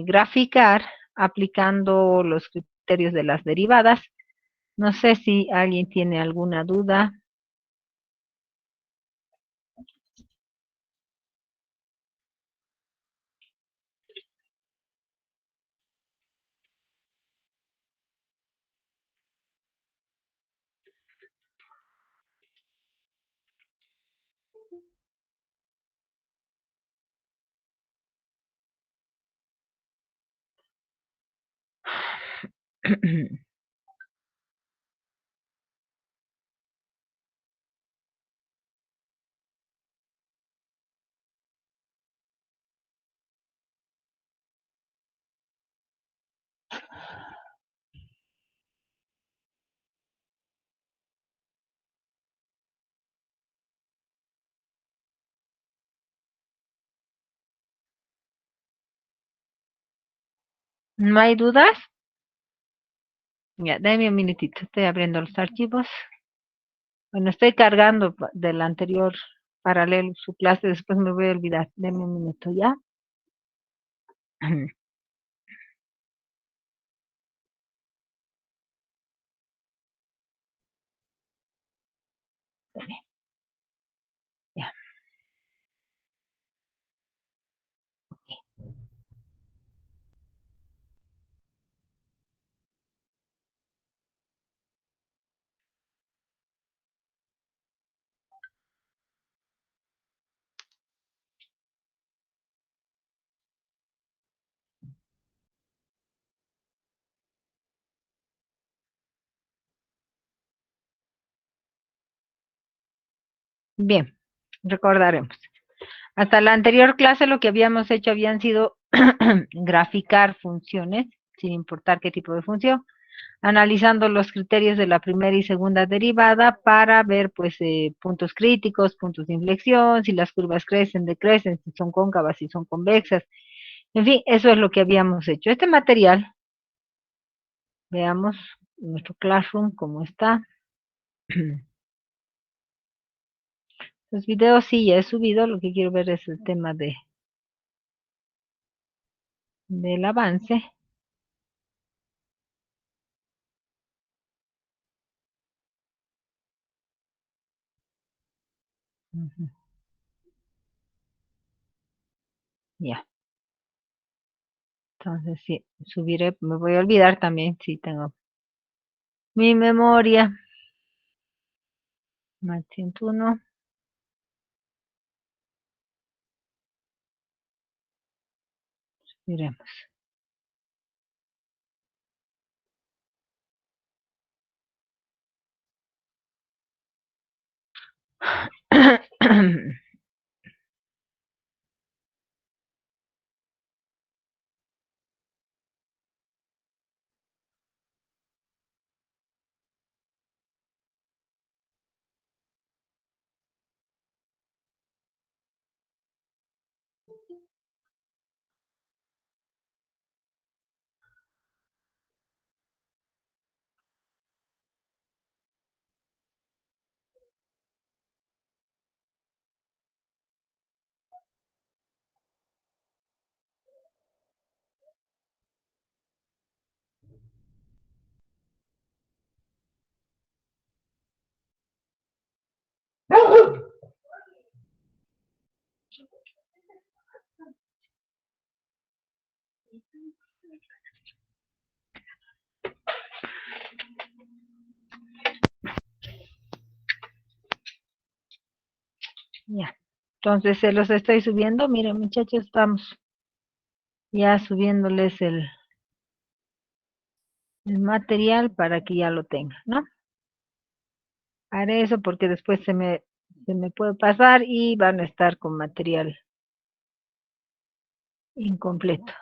graficar aplicando los criterios de las derivadas. No sé si alguien tiene alguna duda. ¿No hay dudas? Ya, dame un minutito, estoy abriendo los archivos. Bueno, estoy cargando del anterior paralelo su clase, después me voy a olvidar. Deme un minuto, ¿ya? Ya, bien, recordaremos. Hasta la anterior clase lo que habíamos hecho habían sido graficar funciones, sin importar qué tipo de función, analizando los criterios de la primera y segunda derivada para ver pues puntos críticos, puntos de inflexión, si las curvas crecen, decrecen, si son cóncavas, si son convexas. En fin, eso es lo que habíamos hecho. Este material, veamos nuestro Classroom cómo está. Los videos sí ya he subido, lo que quiero ver es el tema del avance. Ujú. Ya, entonces sí, subiré, me voy a olvidar también si tengo mi memoria. Más 101, miremos. Ya. Entonces se los estoy subiendo. Miren, muchachos, estamos ya subiéndoles el material para que ya lo tengan, ¿no? Haré eso porque después se me puede pasar y van a estar con material incompleto.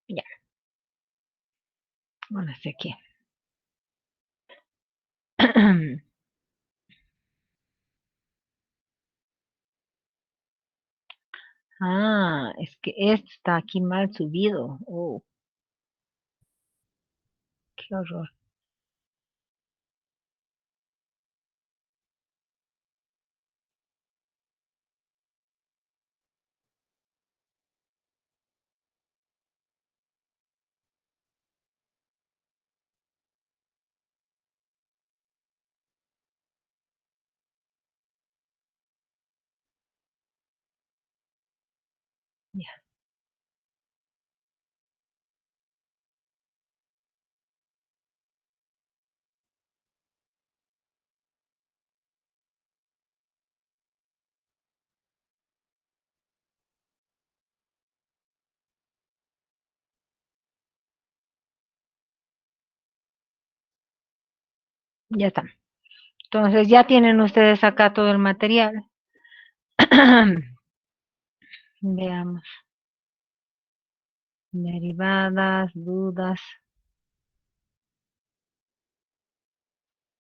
Ya. Bueno, sé aquí. Ah, es que esto está aquí mal subido. Oh, qué horror. Ya, ya está. Entonces ya tienen ustedes acá todo el material. Veamos. Derivadas, dudas.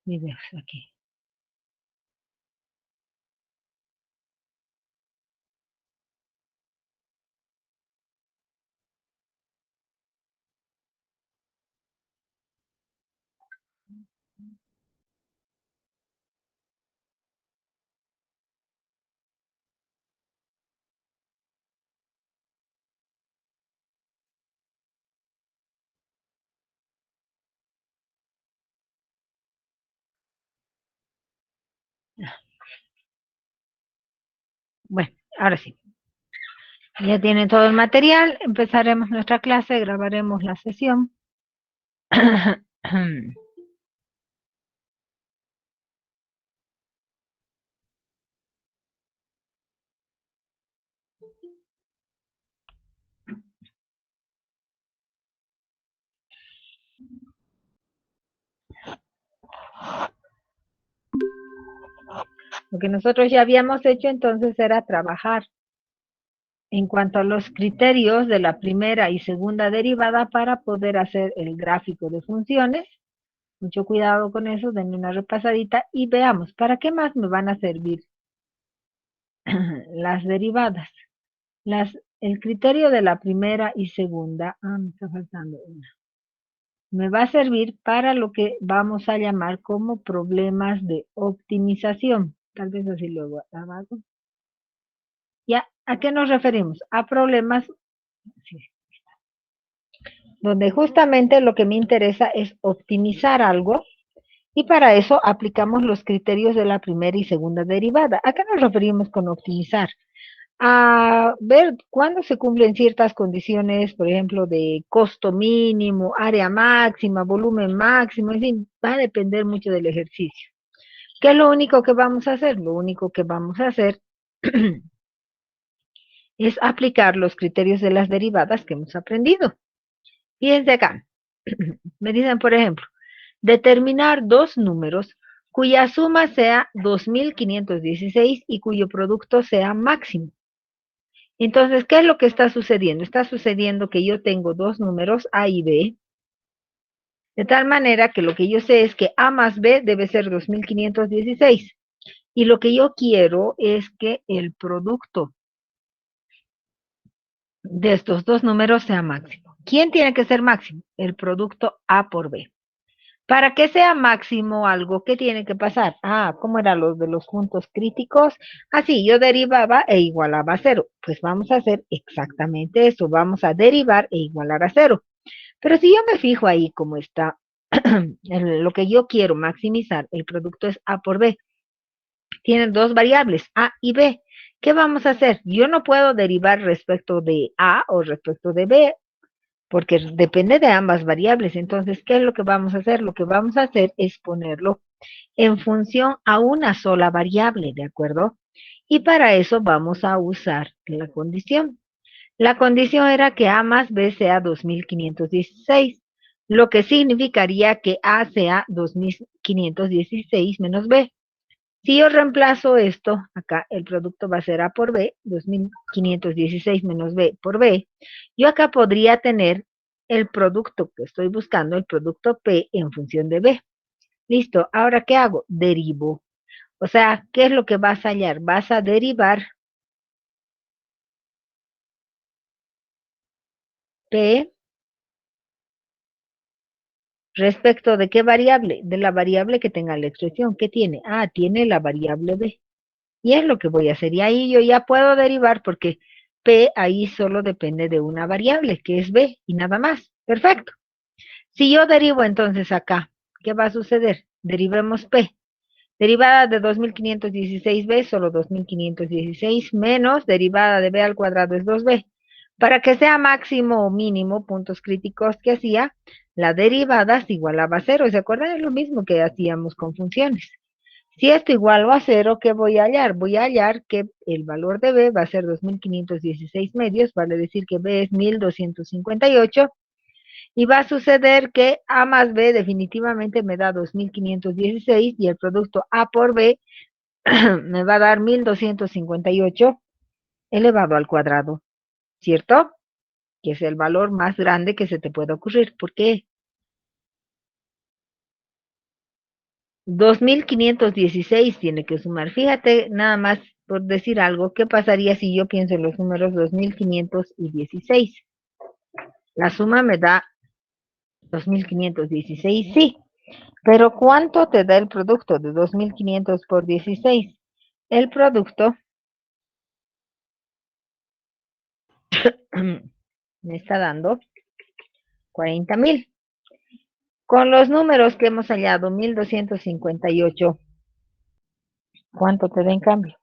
Videos aquí. Bueno, ahora sí. Ya tienen todo el material. Empezaremos nuestra clase, grabaremos la sesión. Lo que nosotros ya habíamos hecho entonces era trabajar en cuanto a los criterios de la primera y segunda derivada para poder hacer el gráfico de funciones. Mucho cuidado con eso, denme una repasadita y veamos, ¿para qué más me van a servir las derivadas? El criterio de la primera y segunda, me está faltando una, me va a servir para lo que vamos a llamar como problemas de optimización. Tal vez así luego hago. ¿Ya? ¿A qué nos referimos? A problemas sí, donde justamente lo que me interesa es optimizar algo y para eso aplicamos los criterios de la primera y segunda derivada. ¿A qué nos referimos con optimizar? A ver cuándo se cumplen ciertas condiciones, por ejemplo, de costo mínimo, área máxima, volumen máximo, en fin, va a depender mucho del ejercicio. ¿Qué es lo único que vamos a hacer? Lo único que vamos a hacer es aplicar los criterios de las derivadas que hemos aprendido. Fíjense acá, me dicen, por ejemplo, determinar dos números cuya suma sea 2516 y cuyo producto sea máximo. Entonces, ¿qué es lo que está sucediendo? Está sucediendo que yo tengo dos números, A y B, de tal manera que lo que yo sé es que A más B debe ser 2516. Y lo que yo quiero es que el producto de estos dos números sea máximo. ¿Quién tiene que ser máximo? El producto A por B. Para que sea máximo algo, ¿qué tiene que pasar? ¿Cómo eran los de los puntos críticos? Así, yo derivaba e igualaba a cero. Pues vamos a hacer exactamente eso. Vamos a derivar e igualar a cero. Pero si yo me fijo ahí como está, lo que yo quiero maximizar, el producto es A por B. Tienen dos variables, A y B. ¿Qué vamos a hacer? Yo no puedo derivar respecto de A o respecto de B, porque depende de ambas variables. Entonces, ¿qué es lo que vamos a hacer? Lo que vamos a hacer es ponerlo en función a una sola variable, ¿de acuerdo? Y para eso vamos a usar la condición. La condición era que A más B sea 2516, lo que significaría que A sea 2516 menos B. Si yo reemplazo esto, acá el producto va a ser A por B, 2516 menos B por B, yo acá podría tener el producto que estoy buscando, el producto P en función de B. Listo, ahora ¿qué hago? Derivo. O sea, ¿qué es lo que vas a hallar? Vas a derivar P respecto de qué variable, de la variable que tenga la expresión. ¿Qué tiene? Ah, tiene la variable B. Y es lo que voy a hacer. Y ahí yo ya puedo derivar porque P ahí solo depende de una variable, que es B, y nada más. Perfecto. Si yo derivo entonces acá, ¿qué va a suceder? Derivemos P. Derivada de 2516b, solo 2516, menos derivada de b al cuadrado es 2b. Para que sea máximo o mínimo, puntos críticos que hacía, la derivada se igualaba a cero. ¿Se acuerdan? Es lo mismo que hacíamos con funciones. Si esto igual a cero, ¿qué voy a hallar? Voy a hallar que el valor de b va a ser 2516 medios, vale decir que b es 1258, y va a suceder que A más B definitivamente me da 2516 y el producto A por B me va a dar 1258 elevado al cuadrado, ¿cierto? Que es el valor más grande que se te puede ocurrir. ¿Por qué? 2516 tiene que sumar. Fíjate, nada más por decir algo, ¿qué pasaría si yo pienso en los números 2516? La suma me da 2516, sí. Pero ¿cuánto te da el producto de 2500 por 16? El producto me está dando 40,000. Con los números que hemos hallado, 1258, ¿cuánto te da en cambio?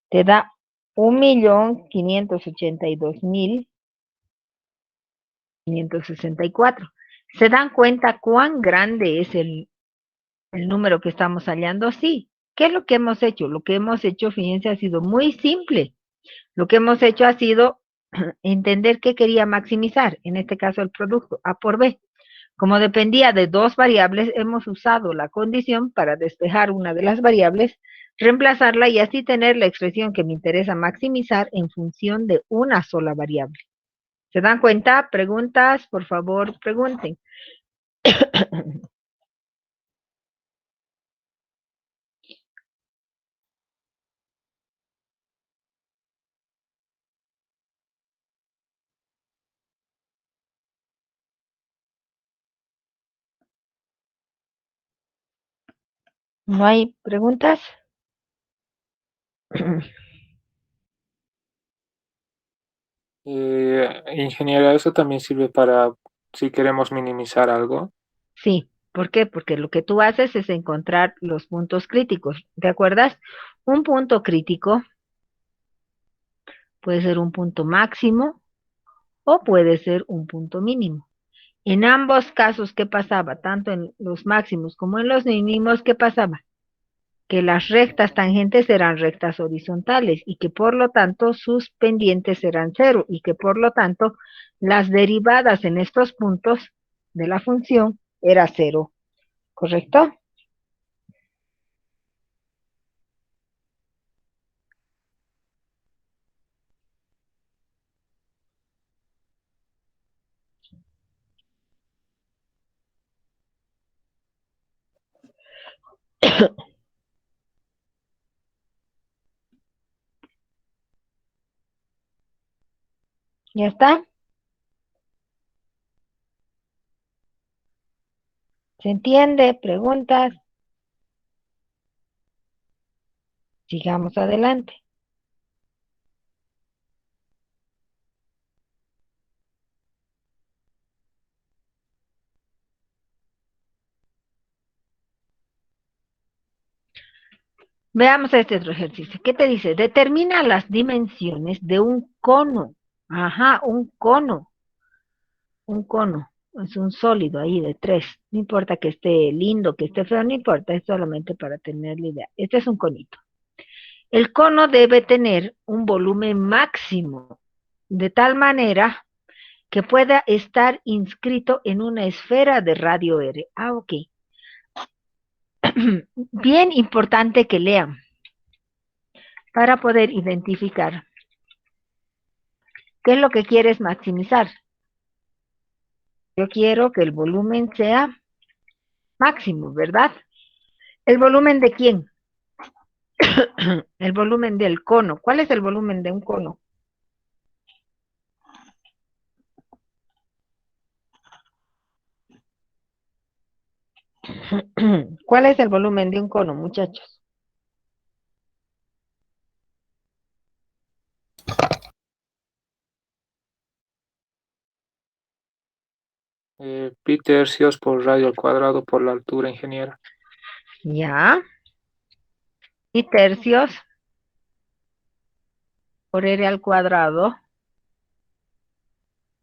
Te da 1.582.564. ¿Se dan cuenta cuán grande es el número que estamos hallando? Sí. ¿Qué es lo que hemos hecho? Lo que hemos hecho, fíjense, ha sido muy simple. Lo que hemos hecho ha sido entender qué quería maximizar, en este caso el producto A por B. Como dependía de dos variables, hemos usado la condición para despejar una de las variables, reemplazarla y así tener la expresión que me interesa maximizar en función de una sola variable. ¿Se dan cuenta? ¿Preguntas? Por favor, pregunten. ¿No hay preguntas? Ingeniera, eso también sirve para si queremos minimizar algo. Sí. ¿Por qué? Porque lo que tú haces es encontrar los puntos críticos. ¿Te acuerdas? Un punto crítico puede ser un punto máximo o puede ser un punto mínimo. En ambos casos, ¿qué pasaba? Tanto en los máximos como en los mínimos, ¿qué pasaba? Que las rectas tangentes eran rectas horizontales y que por lo tanto sus pendientes eran cero y que por lo tanto las derivadas en estos puntos de la función era cero. ¿Correcto? ¿Ya está? ¿Se entiende? ¿Preguntas? Sigamos adelante. Veamos este otro ejercicio. ¿Qué te dice? Determina las dimensiones de un cono. Ajá, un cono. Un cono. Es un sólido ahí de 3. No importa que esté lindo, que esté feo, no importa. Es solamente para tener la idea. Este es un conito. El cono debe tener un volumen máximo, de tal manera que pueda estar inscrito en una esfera de radio R. Ah, ok. Bien importante que lean para poder identificar ¿Qué es lo que quieres maximizar? Yo quiero que el volumen sea máximo, ¿verdad? ¿El volumen de quién? El volumen del cono. ¿Cuál es el volumen de un cono? ¿Cuál es el volumen de un cono, muchachos? Pi tercios por radio al cuadrado por la altura, ingeniera. Ya. Y tercios por R al cuadrado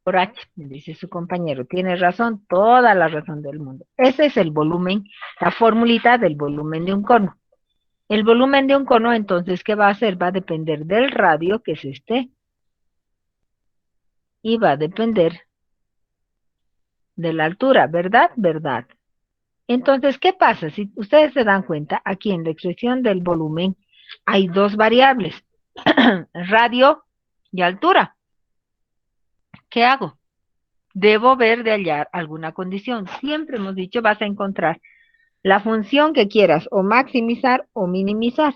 por H, me dice su compañero. Tiene razón, toda la razón del mundo. Ese es el volumen, la formulita del volumen de un cono. El volumen de un cono, entonces, ¿qué va a hacer? Va a depender del radio, que es este, y va a depender de la altura, ¿verdad? ¿Verdad? Entonces, ¿qué pasa? Si ustedes se dan cuenta, aquí en la expresión del volumen hay dos variables, radio y altura. ¿Qué hago? Debo ver de hallar alguna condición. Siempre hemos dicho, vas a encontrar la función que quieras o maximizar o minimizar.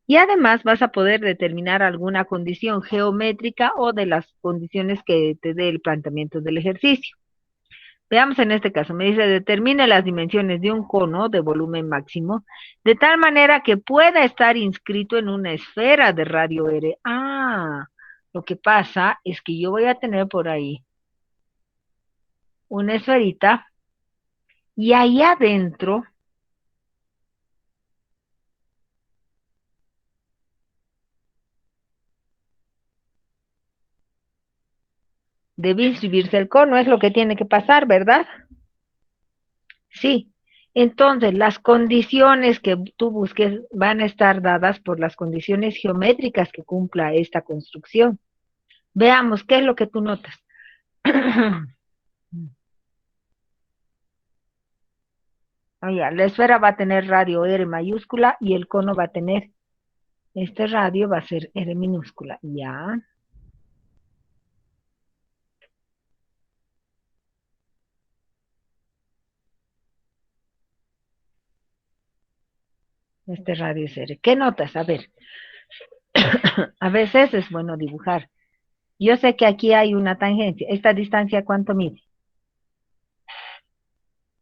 Y además vas a poder determinar alguna condición geométrica o de las condiciones que te dé el planteamiento del ejercicio. Veamos en este caso, me dice, determine las dimensiones de un cono de volumen máximo, de tal manera que pueda estar inscrito en una esfera de radio R. Ah, lo que pasa es que yo voy a tener por ahí una esferita y ahí adentro debe inscribirse el cono, es lo que tiene que pasar, ¿verdad? Sí. Entonces, las condiciones que tú busques van a estar dadas por las condiciones geométricas que cumpla esta construcción. Veamos, ¿qué es lo que tú notas? Oye, la esfera va a tener radio R mayúscula y el cono va a tener, este radio va a ser R minúscula. Ya. Este radio es R. ¿Qué notas? A ver. A veces es bueno dibujar. Yo sé que aquí hay una tangencia. ¿Esta distancia cuánto mide?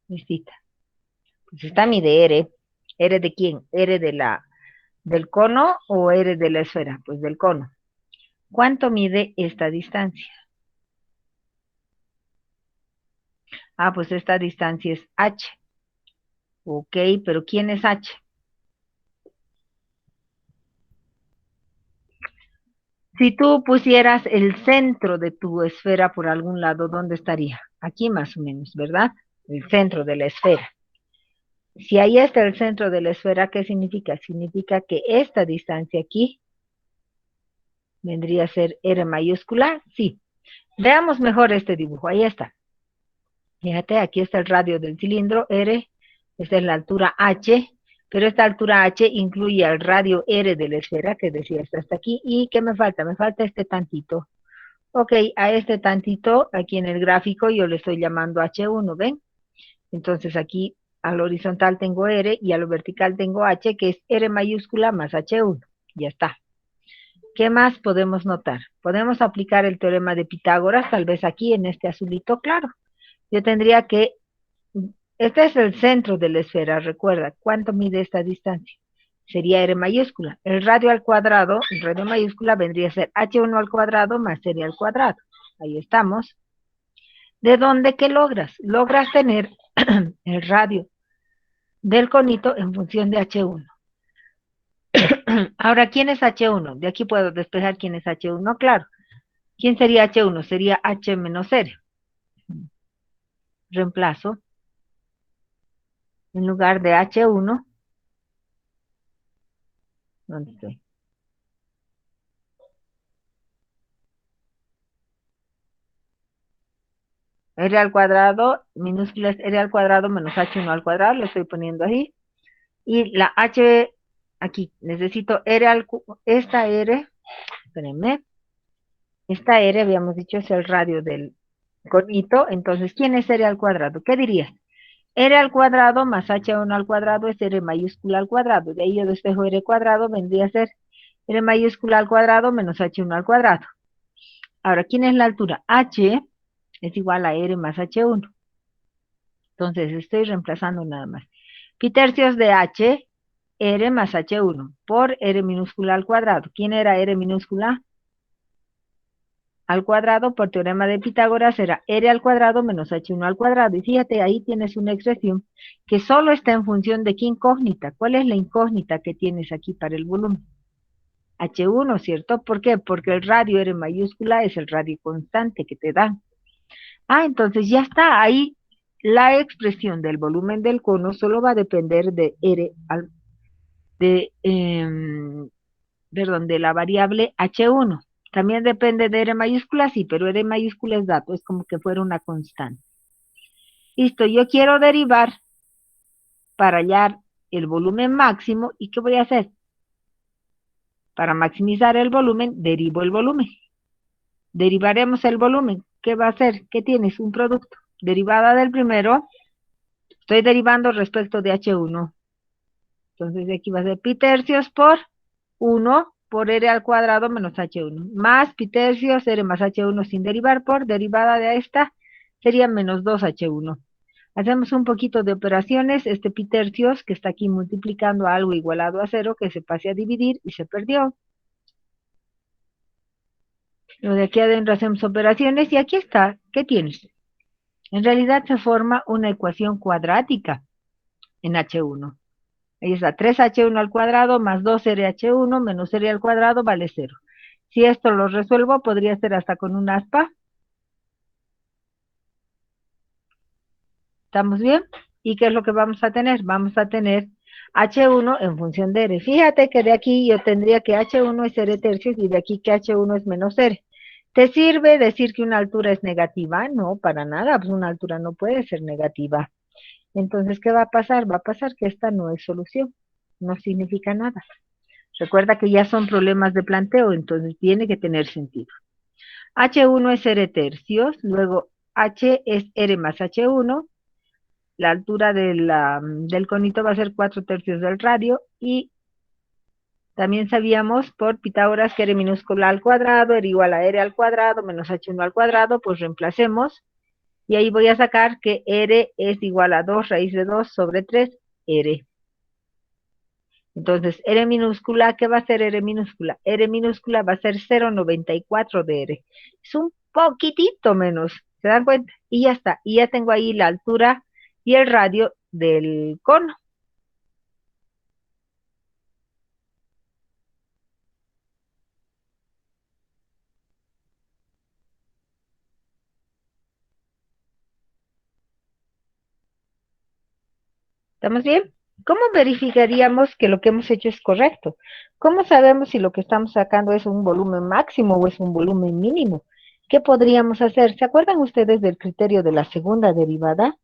Listita. Pues esta mide R. ¿R de quién? ¿R del cono o R de la esfera? Pues del cono. ¿Cuánto mide esta distancia? Ah, pues esta distancia es H. Ok, pero ¿quién es H? Si tú pusieras el centro de tu esfera por algún lado, ¿dónde estaría? Aquí más o menos, ¿verdad? El centro de la esfera. Si ahí está el centro de la esfera, ¿qué significa? Significa que esta distancia aquí vendría a ser R mayúscula. Sí. Veamos mejor este dibujo. Ahí está. Fíjate, aquí está el radio del cilindro R. Esta es la altura H. Pero esta altura H incluye al radio R de la esfera, que decía hasta aquí. ¿Y qué me falta? Me falta este tantito. Ok, a este tantito, aquí en el gráfico, yo le estoy llamando H1, ¿ven? Entonces aquí al horizontal tengo R y a lo vertical tengo H, que es R mayúscula más H1. Ya está. ¿Qué más podemos notar? Podemos aplicar el teorema de Pitágoras, tal vez aquí en este azulito, claro. Yo tendría que, este es el centro de la esfera, recuerda, ¿cuánto mide esta distancia? Sería R mayúscula. El radio al cuadrado, el radio mayúscula vendría a ser H1 al cuadrado más R al cuadrado. Ahí estamos. ¿De dónde que logras? Logras tener el radio del conito en función de H1. Ahora, ¿quién es H1? De aquí puedo despejar quién es H1, claro. ¿Quién sería H1? Sería H menos R. Reemplazo. En lugar de H1, ¿dónde estoy? R al cuadrado, minúscula es R al cuadrado menos H1 al cuadrado, lo estoy poniendo ahí. Y la H, aquí, necesito R esta R, espérenme, Esta R, habíamos dicho, es el radio del conito. Entonces, ¿quién es R al cuadrado? ¿Qué dirías? R al cuadrado más H1 al cuadrado es R mayúscula al cuadrado. De ahí yo despejo R cuadrado, vendría a ser R mayúscula al cuadrado menos H1 al cuadrado. Ahora, ¿quién es la altura? H es igual a R más H1. Entonces, estoy reemplazando nada más. Pi tercios de H, R más H1 por R minúscula al cuadrado. ¿Quién era R minúscula? Al cuadrado, por teorema de Pitágoras, será R al cuadrado menos H1 al cuadrado. Y fíjate, ahí tienes una expresión que solo está en función de qué incógnita. ¿Cuál es la incógnita que tienes aquí para el volumen? H1, ¿cierto? ¿Por qué? Porque el radio R mayúscula es el radio constante que te dan. Entonces ya está, ahí la expresión del volumen del cono solo va a depender de R, de la variable H1. También depende de R mayúscula, sí, pero R mayúscula es dato, es como que fuera una constante. Listo, yo quiero derivar para hallar el volumen máximo, ¿y qué voy a hacer? Para maximizar el volumen, derivo el volumen. Derivaremos el volumen. ¿Qué va a hacer? ¿Qué tienes? Un producto. Derivada del primero, estoy derivando respecto de H1. Entonces aquí va a ser pi tercios por 1 por R al cuadrado menos H1. Más pi tercios, R más H1 sin derivar por derivada de esta sería menos 2H1. Hacemos un poquito de operaciones. Este pi tercios que está aquí multiplicando a algo igualado a 0, que se pase a dividir y se perdió. Lo de aquí adentro hacemos operaciones y aquí está. ¿Qué tienes? En realidad se forma una ecuación cuadrática en H1. Ahí está, 3H1 al cuadrado más 2RH1 menos R al cuadrado vale 0. Si esto lo resuelvo, podría ser hasta con un aspa. ¿Estamos bien? ¿Y qué es lo que vamos a tener? Vamos a tener H1 en función de R. Fíjate que de aquí yo tendría que H1 es R tercios y de aquí que H1 es menos R. ¿Te sirve decir que una altura es negativa? No, para nada, pues una altura no puede ser negativa. Entonces, ¿qué va a pasar? Va a pasar que esta no es solución, no significa nada. Recuerda que ya son problemas de planteo, entonces tiene que tener sentido. H1 es R tercios, luego H es R más H1, la altura del conito va a ser 4 tercios del radio, y también sabíamos por Pitágoras que R minúscula al cuadrado era igual a R al cuadrado menos H1 al cuadrado, pues reemplacemos, y ahí voy a sacar que R es igual a 2 raíz de 2 sobre 3 R. Entonces, R minúscula, ¿qué va a ser R minúscula? R minúscula va a ser 0,94 de R. Es un poquitito menos, ¿se dan cuenta? Y ya está, y ya tengo ahí la altura y el radio del cono. ¿Estamos bien? ¿Cómo verificaríamos que lo que hemos hecho es correcto? ¿Cómo sabemos si lo que estamos sacando es un volumen máximo o es un volumen mínimo? ¿Qué podríamos hacer? ¿Se acuerdan ustedes del criterio de la segunda derivada?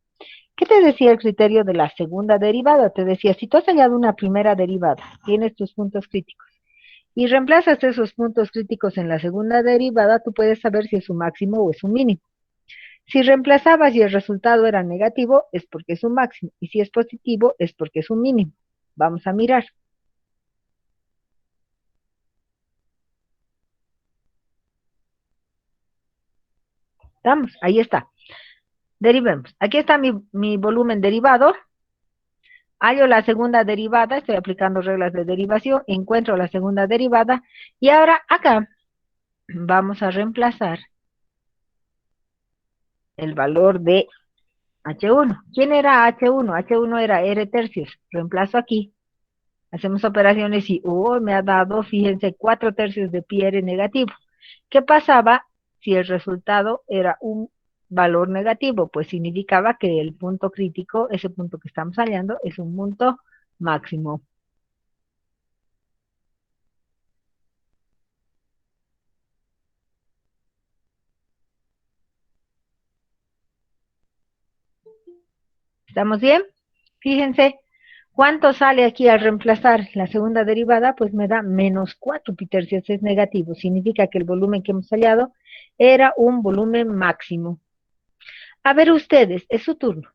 ¿Qué te decía el criterio de la segunda derivada? Te decía, si tú has hallado una primera derivada, tienes tus puntos críticos, y reemplazas esos puntos críticos en la segunda derivada, tú puedes saber si es un máximo o es un mínimo. Si reemplazabas y el resultado era negativo, es porque es un máximo, y si es positivo, es porque es un mínimo. Vamos a mirar. Vamos, ahí está. Derivemos. Aquí está mi volumen derivado. Hallo la segunda derivada, estoy aplicando reglas de derivación, encuentro la segunda derivada, y ahora acá vamos a reemplazar el valor de H1. ¿Quién era H1? H1 era R tercios. Reemplazo aquí. Hacemos operaciones y me ha dado, fíjense, 4 tercios de pi R negativo. ¿Qué pasaba si el resultado era un valor negativo? Pues significaba que el punto crítico, ese punto que estamos hallando, es un punto máximo. ¿Estamos bien? Fíjense, ¿Cuánto sale aquí al reemplazar la segunda derivada? Pues me da menos 4 pi tercios, es negativo. Significa que el volumen que hemos hallado era un volumen máximo. A ver ustedes, es su turno.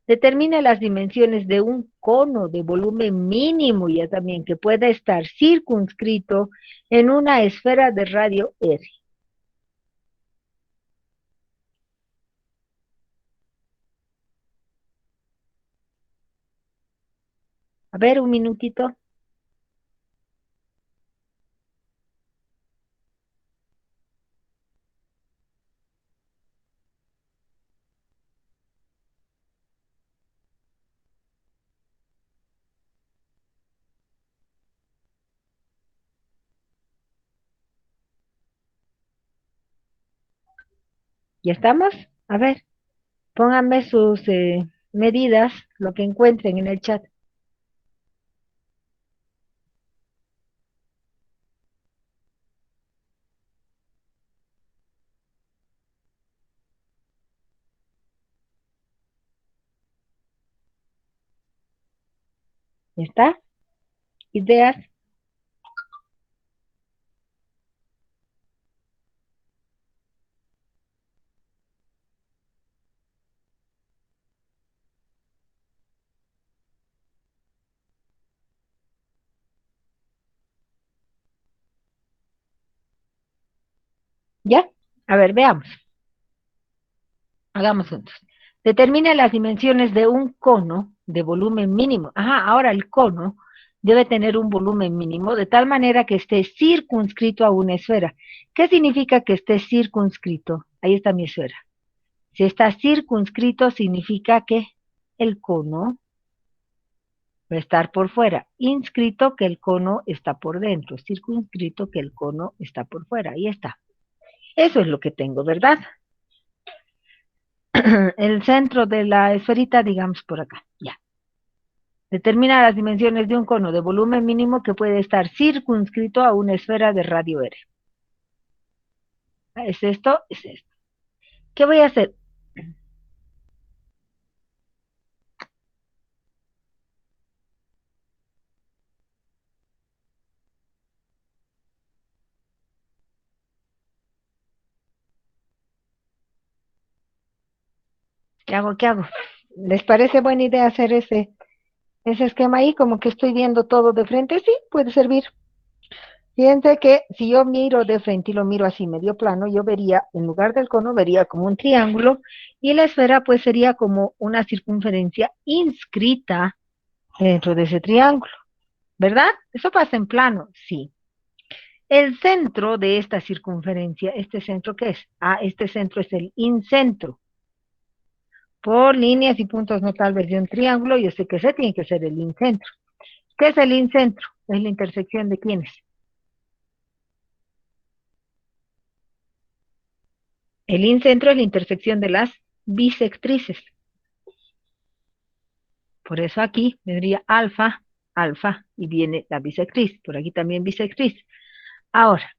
Determine las dimensiones de un cono de volumen mínimo, ya también, que pueda estar circunscrito en una esfera de radio R. A ver, un minutito. ¿Ya estamos? A ver, pónganme sus medidas, lo que encuentren en el chat. ¿Ya está? ¿Ideas? ¿Ya? A ver, veamos. Hagamos juntos. Determina las dimensiones de un cono de volumen mínimo. Ajá, ahora el cono debe tener un volumen mínimo de tal manera que esté circunscrito a una esfera. ¿Qué significa que esté circunscrito? Ahí está mi esfera. Si está circunscrito significa que el cono va a estar por fuera. Inscrito que el cono está por dentro. Circunscrito que el cono está por fuera. Ahí está. Eso es lo que tengo, ¿verdad? El centro de la esferita, digamos por acá. Ya. Determina las dimensiones de un cono de volumen mínimo que puede estar circunscrito a una esfera de radio R. ¿Es esto? Es esto. ¿Qué voy a hacer? ¿Qué hago? ¿Qué hago? ¿Les parece buena idea hacer ese esquema ahí? Como que estoy viendo todo de frente. Sí, puede servir. Fíjense que si yo miro de frente y lo miro así medio plano, yo vería, en lugar del cono, vería como un triángulo y la esfera pues sería como una circunferencia inscrita dentro de ese triángulo, ¿verdad? Eso pasa en plano, sí. El centro de esta circunferencia, ¿este centro qué es? Ah, este centro es el incentro. Por líneas y puntos notables de un triángulo, yo sé que ese tiene que ser el incentro. ¿Qué es el incentro? Es la intersección de quiénes. El incentro es la intersección de las bisectrices. Por eso aquí vendría alfa, alfa, y viene la bisectriz. Por aquí también bisectriz. Ahora,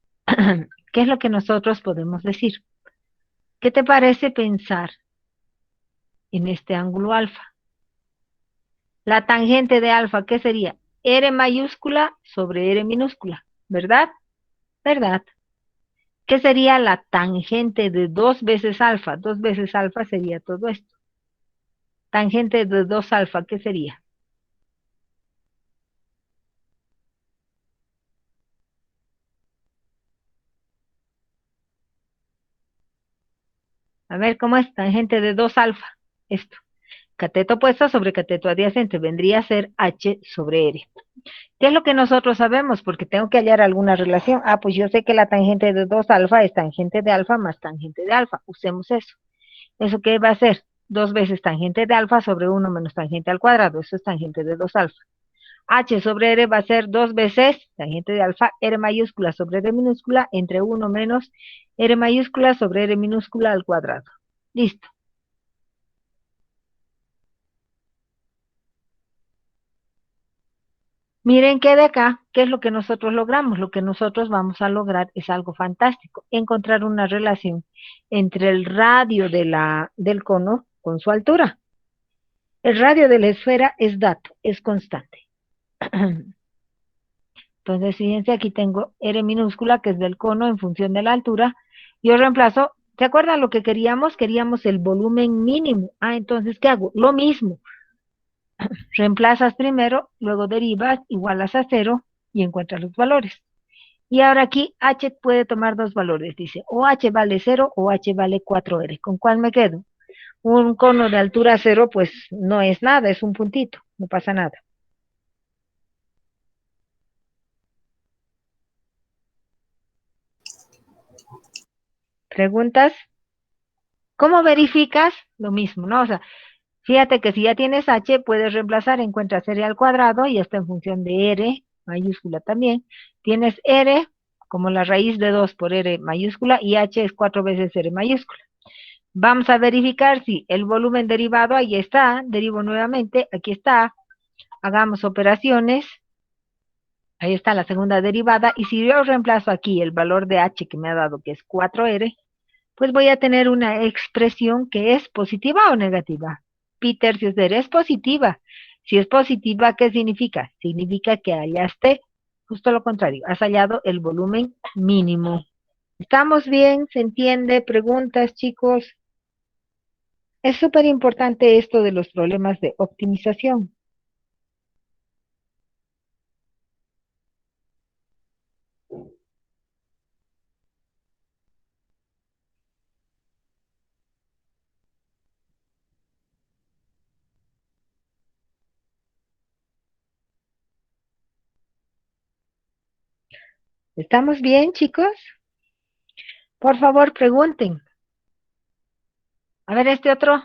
¿qué es lo que nosotros podemos decir? ¿Qué te parece pensar en este ángulo alfa? La tangente de alfa, ¿qué sería? R mayúscula sobre R minúscula, ¿verdad? ¿Verdad? ¿Qué sería la tangente de 2 veces alfa? 2 veces alfa sería todo esto. Tangente de 2 alfa, ¿qué sería? A ver, ¿cómo es? Tangente de 2 alfa. Esto. Cateto opuesto sobre cateto adyacente vendría a ser H sobre R. ¿Qué es lo que nosotros sabemos? Porque tengo que hallar alguna relación. Ah, pues yo sé que la tangente de 2 alfa es tangente de alfa más tangente de alfa. Usemos eso. ¿Eso qué va a ser? 2 veces tangente de alfa sobre 1 menos tangente al cuadrado. Eso es tangente de 2 alfa. H sobre R va a ser 2 veces tangente de alfa, R mayúscula sobre R minúscula, entre 1 menos R mayúscula sobre R minúscula al cuadrado. Listo. Miren que de acá, ¿qué es lo que nosotros logramos? Lo que nosotros vamos a lograr es algo fantástico, encontrar una relación entre el radio del cono con su altura. El radio de la esfera es dato, es constante. Entonces, fíjense, aquí tengo R minúscula, que es del cono en función de la altura. Yo reemplazo, ¿se acuerdan lo que queríamos? Queríamos el volumen mínimo. Ah, entonces, ¿qué hago? Lo mismo. Reemplazas primero, luego derivas, igualas a cero y encuentras los valores. Y ahora aquí H puede tomar dos valores, dice, o H vale 0 o H vale 4R. ¿Con cuál me quedo? Un cono de altura 0, pues no es nada, es un puntito, no pasa nada. ¿Preguntas? ¿Cómo verificas? Lo mismo, ¿no? O sea, fíjate que si ya tienes H, puedes reemplazar, encuentras R al cuadrado y está en función de R, mayúscula también. Tienes R como la raíz de 2 por R mayúscula y H es 4 veces R mayúscula. Vamos a verificar si el volumen derivado, ahí está, derivo nuevamente, aquí está, hagamos operaciones, ahí está la segunda derivada, y si yo reemplazo aquí el valor de H que me ha dado, que es 4R, pues voy a tener una expresión que es positiva o negativa. Pi tercios de R es positiva. Si es positiva, ¿qué significa? Significa que hallaste justo lo contrario, has hallado el volumen mínimo. ¿Estamos bien? ¿Se entiende? ¿Preguntas, chicos? Es súper importante esto de los problemas de optimización. ¿Estamos bien, chicos? Por favor, pregunten. A ver, este otro,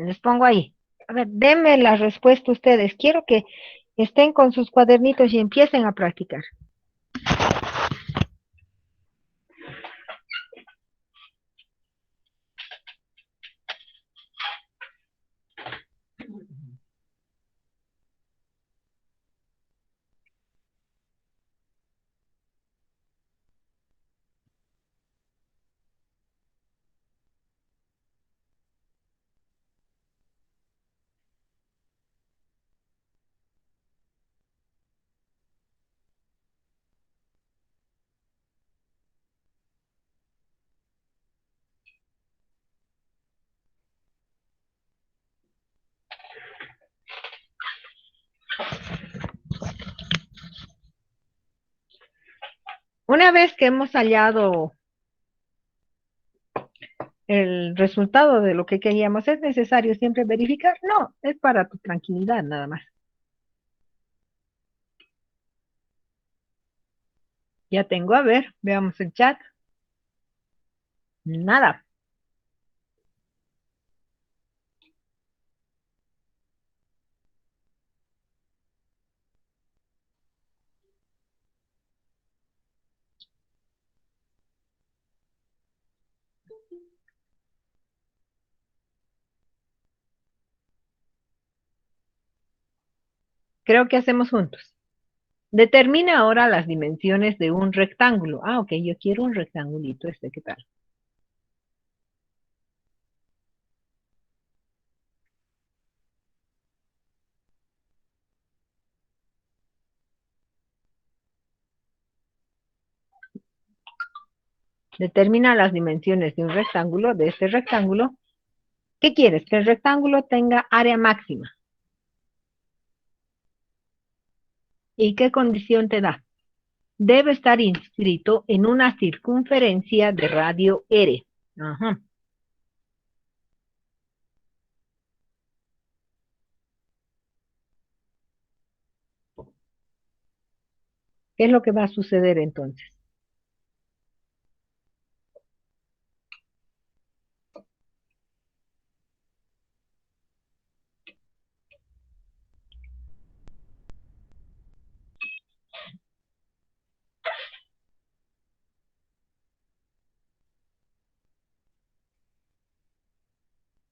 les pongo ahí. A ver, denme la respuesta ustedes. Quiero que estén con sus cuadernitos y empiecen a practicar. Una vez que hemos hallado el resultado de lo que queríamos, ¿es necesario siempre verificar? No, es para tu tranquilidad nada más. Ya tengo, a ver, veamos el chat. Nada. Creo que hacemos juntos. Determina ahora las dimensiones de un rectángulo. Ah, ok, yo quiero un rectangulito este, ¿qué tal? Determina las dimensiones de un rectángulo, de este rectángulo. ¿Qué quieres? Que el rectángulo tenga área máxima. ¿Y qué condición te da? Debe estar inscrito en una circunferencia de radio R. Ajá. ¿Qué es lo que va a suceder entonces?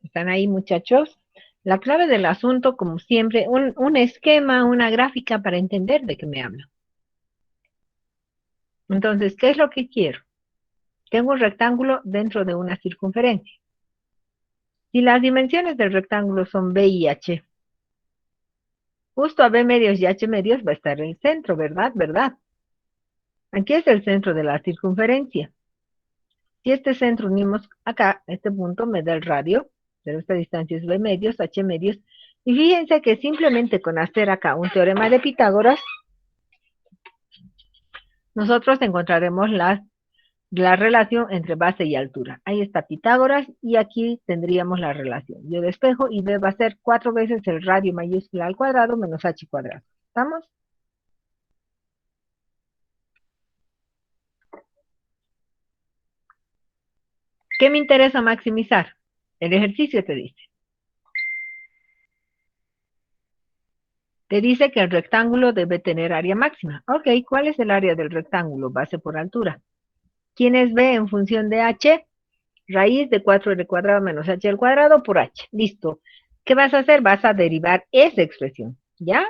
¿Están ahí, muchachos? La clave del asunto, como siempre, un esquema, una gráfica para entender de qué me hablo. Entonces, ¿qué es lo que quiero? Tengo un rectángulo dentro de una circunferencia. Si las dimensiones del rectángulo son B y H, justo a B medios y H medios va a estar el centro, ¿verdad? ¿Verdad? Aquí es el centro de la circunferencia. Si este centro unimos acá, este punto me da el radio, pero esta distancia es B medios, H medios, y fíjense que simplemente con hacer acá un teorema de Pitágoras, nosotros encontraremos la relación entre base y altura. Ahí está Pitágoras y aquí tendríamos la relación. Yo despejo y B va a ser 4 veces el radio mayúscula al cuadrado menos H cuadrado. ¿Estamos? ¿Qué me interesa maximizar? El ejercicio te dice. Te dice que el rectángulo debe tener área máxima. Ok, ¿cuál es el área del rectángulo? Base por altura. ¿Quién es B en función de H? Raíz de 4R cuadrado menos H al cuadrado por H. Listo. ¿Qué vas a hacer? Vas a derivar esa expresión. ¿Ya?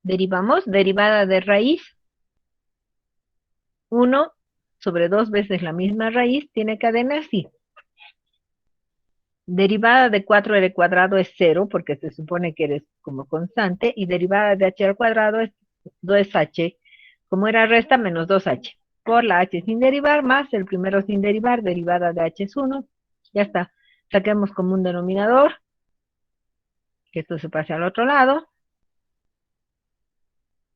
Derivamos derivada de raíz. 1 sobre 2 veces la misma raíz tiene cadena, sí. Derivada de 4R cuadrado es 0, porque se supone que eres como constante, y derivada de H al cuadrado es 2H, como era resta, menos 2H. Por la H sin derivar, más el primero sin derivar, derivada de H es 1. Ya está. Saquemos como un denominador, que esto se pase al otro lado.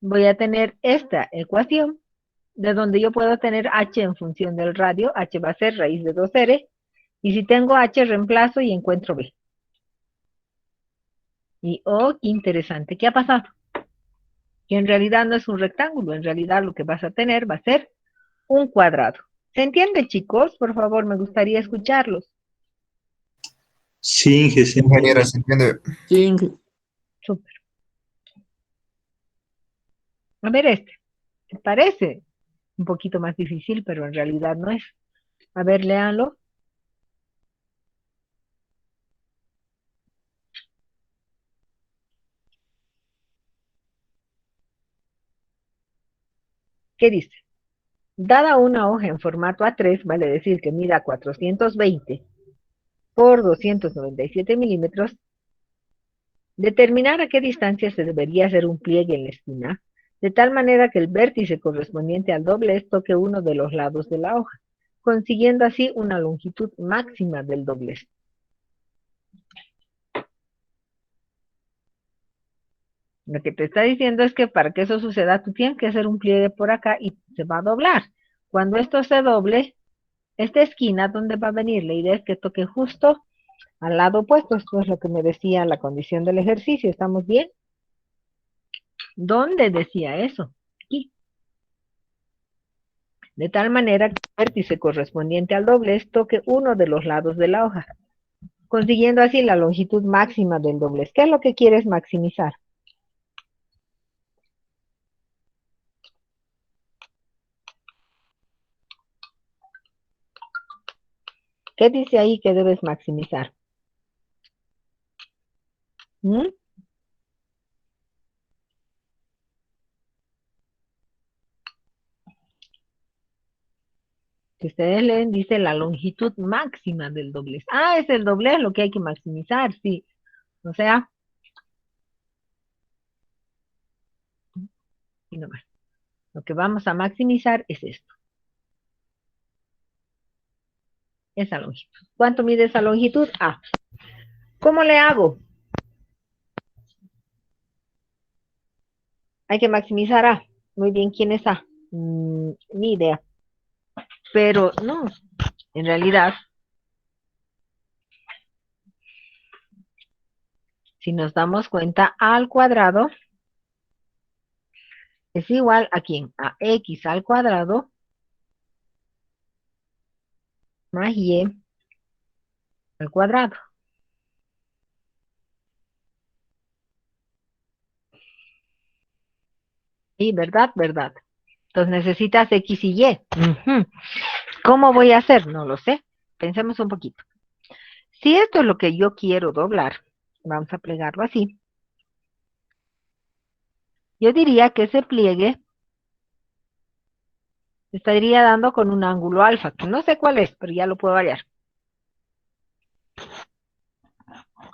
Voy a tener esta ecuación, de donde yo puedo tener H en función del radio. H va a ser raíz de 2R. Y si tengo H, reemplazo y encuentro B. Y, oh, qué interesante. ¿Qué ha pasado? Que en realidad no es un rectángulo. En realidad lo que vas a tener va a ser un cuadrado. ¿Se entiende, chicos? Por favor, me gustaría escucharlos. Sí, Inge, se Ingeniera, entiende. ¿se entiende? Sí, Súper. A ver este. ¿Te parece? Un poquito más difícil, pero en realidad no es. A ver, léanlo. ¿Qué dice? Dada una hoja en formato A3, vale decir que mida 420 por 297 milímetros, determinar a qué distancia se debería hacer un pliegue en la esquina, de tal manera que el vértice correspondiente al doblez toque uno de los lados de la hoja, consiguiendo así una longitud máxima del doblez. Lo que te está diciendo es que para que eso suceda, tú tienes que hacer un pliegue por acá y se va a doblar. Cuando esto se doble, esta esquina, ¿dónde va a venir? La idea es que toque justo al lado opuesto. Esto es lo que me decía la condición del ejercicio. ¿Estamos bien? ¿Dónde decía eso? Aquí. De tal manera que el vértice correspondiente al doblez toque uno de los lados de la hoja, consiguiendo así la longitud máxima del doblez. ¿Qué es lo que quieres maximizar? ¿Qué dice ahí que debes maximizar? ¿Mm? Si ustedes leen, dice la longitud máxima del doblez. Ah, es el doblez lo que hay que maximizar, sí. O sea, y nomás. Lo que vamos a maximizar es esto. Esa longitud. ¿Cuánto mide esa longitud? A. ¿Cómo le hago? Hay que maximizar A. Muy bien, ¿quién es A? Ni idea. Pero no, en realidad, si nos damos cuenta, A al cuadrado es igual a ¿quién? A X al cuadrado más Y al cuadrado. Sí, ¿verdad? ¿Verdad? Entonces necesitas X y Y. ¿Cómo voy a hacer? No lo sé. Pensemos un poquito. Si esto es lo que yo quiero doblar, vamos a plegarlo así. Yo diría que ese pliegue Estaría dando con un ángulo alfa, que no sé cuál es, pero ya lo puedo variar.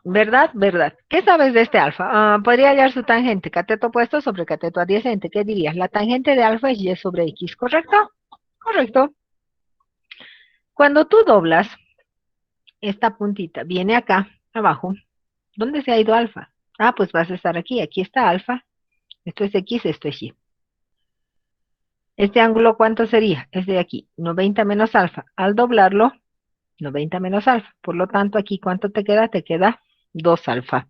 ¿Verdad? ¿Verdad? ¿Qué sabes de este alfa? Podría hallar su tangente, cateto opuesto sobre cateto adyacente. ¿Qué dirías? La tangente de alfa es y sobre x, ¿correcto? Correcto. Cuando tú doblas esta puntita, viene acá, abajo. ¿Dónde se ha ido alfa? Pues vas a estar aquí. Aquí está alfa. Esto es x, esto es y. Este ángulo, ¿cuánto sería? Es de aquí, 90 menos alfa. Al doblarlo, 90 menos alfa. Por lo tanto, aquí, ¿cuánto te queda? Te queda 2 alfa.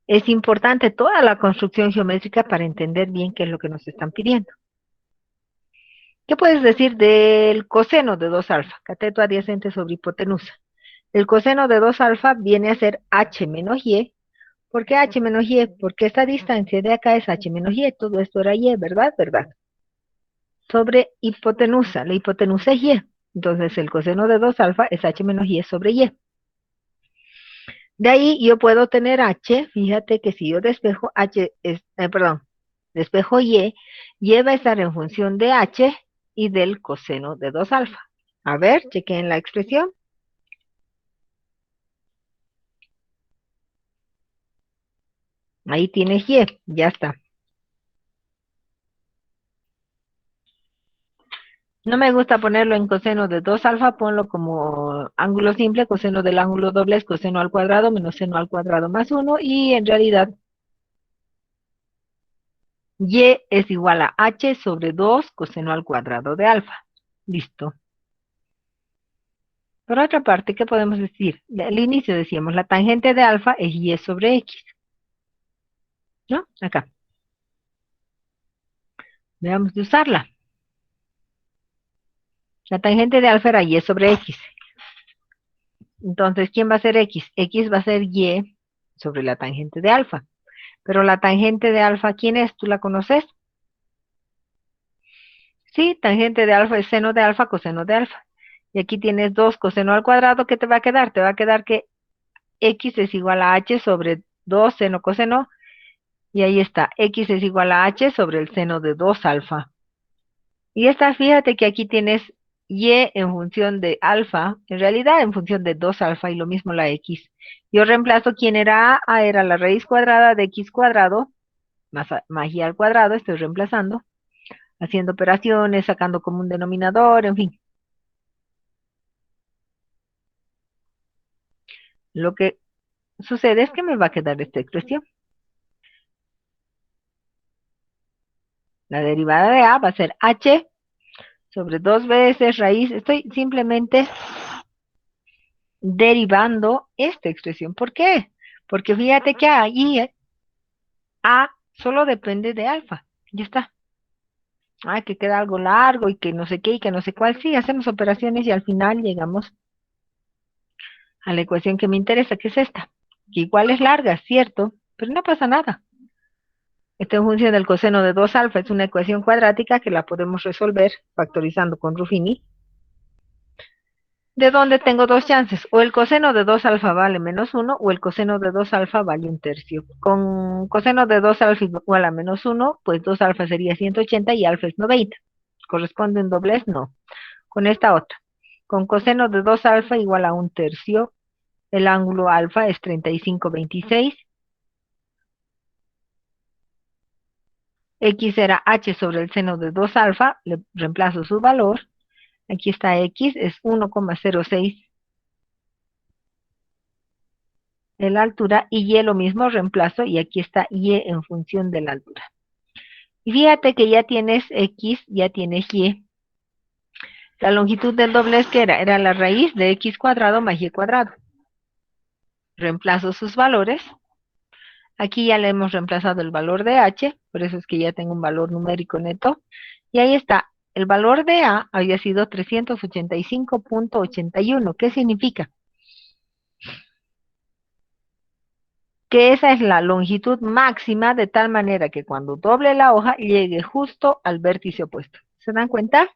Es importante toda la construcción geométrica para entender bien qué es lo que nos están pidiendo. ¿Qué puedes decir del coseno de 2 alfa? Cateto adyacente sobre hipotenusa. El coseno de 2 alfa viene a ser h menos y. ¿Por qué h menos y? Porque esta distancia de acá es h menos y. Todo esto era y, ¿verdad? ¿Verdad? Sobre hipotenusa. La hipotenusa es y. Entonces el coseno de 2 alfa es h menos y sobre y. De ahí yo puedo tener h, fíjate que si yo despejo h, despejo y va a estar en función de h y del coseno de 2 alfa. A ver, chequen la expresión. Ahí tienes y, ya está. No me gusta ponerlo en coseno de 2 alfa, ponlo como ángulo simple, coseno del ángulo doble es coseno al cuadrado menos seno al cuadrado más 1, y en realidad y es igual a h sobre 2 coseno al cuadrado de alfa. Listo. Por otra parte, ¿qué podemos decir? Al inicio decíamos, la tangente de alfa es y sobre x, ¿no? Acá. Veamos de usarla. La tangente de alfa era y sobre x. Entonces, ¿quién va a ser x? X va a ser y sobre la tangente de alfa. Pero la tangente de alfa, ¿quién es? ¿Tú la conoces? Sí, tangente de alfa es seno de alfa, coseno de alfa. Y aquí tienes 2 coseno al cuadrado. ¿Qué te va a quedar? Te va a quedar que x es igual a h sobre 2 seno coseno. Y ahí está, x es igual a h sobre el seno de 2 alfa. Y esta, fíjate que aquí tienes y en función de alfa, en realidad en función de 2 alfa y lo mismo la x. Yo reemplazo quién era a era la raíz cuadrada de x cuadrado, más y al cuadrado, estoy reemplazando, haciendo operaciones, sacando como un denominador, en fin. Lo que sucede es que me va a quedar esta expresión. La derivada de a va a ser h sobre 2 veces raíz. Estoy simplemente derivando esta expresión. ¿Por qué? Porque fíjate que ahí a solo depende de alfa. Ya está. Que queda algo largo y que no sé qué y que no sé cuál. Sí, hacemos operaciones y al final llegamos a la ecuación que me interesa, que es esta. Que igual es larga, cierto, pero no pasa nada. Esta en función del coseno de 2 alfa es una ecuación cuadrática que la podemos resolver factorizando con Ruffini. ¿De dónde tengo dos chances? O el coseno de 2 alfa vale menos 1 o el coseno de 2 alfa vale un tercio. Con coseno de 2 alfa igual a menos 1, pues 2 alfa sería 180 y alfa es 90. ¿Corresponde un doblez? No. Con esta otra. Con coseno de 2 alfa igual a un tercio, el ángulo alfa es 35,26. X era h sobre el seno de 2 alfa, le reemplazo su valor. Aquí está x, es 1,06 de la altura, y y lo mismo reemplazo, y aquí está y en función de la altura. Y fíjate que ya tienes x, ya tienes y. La longitud del doblez, ¿qué era? Era la raíz de x cuadrado más y cuadrado. Reemplazo sus valores. Aquí ya le hemos reemplazado el valor de h, por eso es que ya tengo un valor numérico neto. Y ahí está, el valor de a había sido 385,81. ¿Qué significa? Que esa es la longitud máxima de tal manera que cuando doble la hoja llegue justo al vértice opuesto. ¿Se dan cuenta?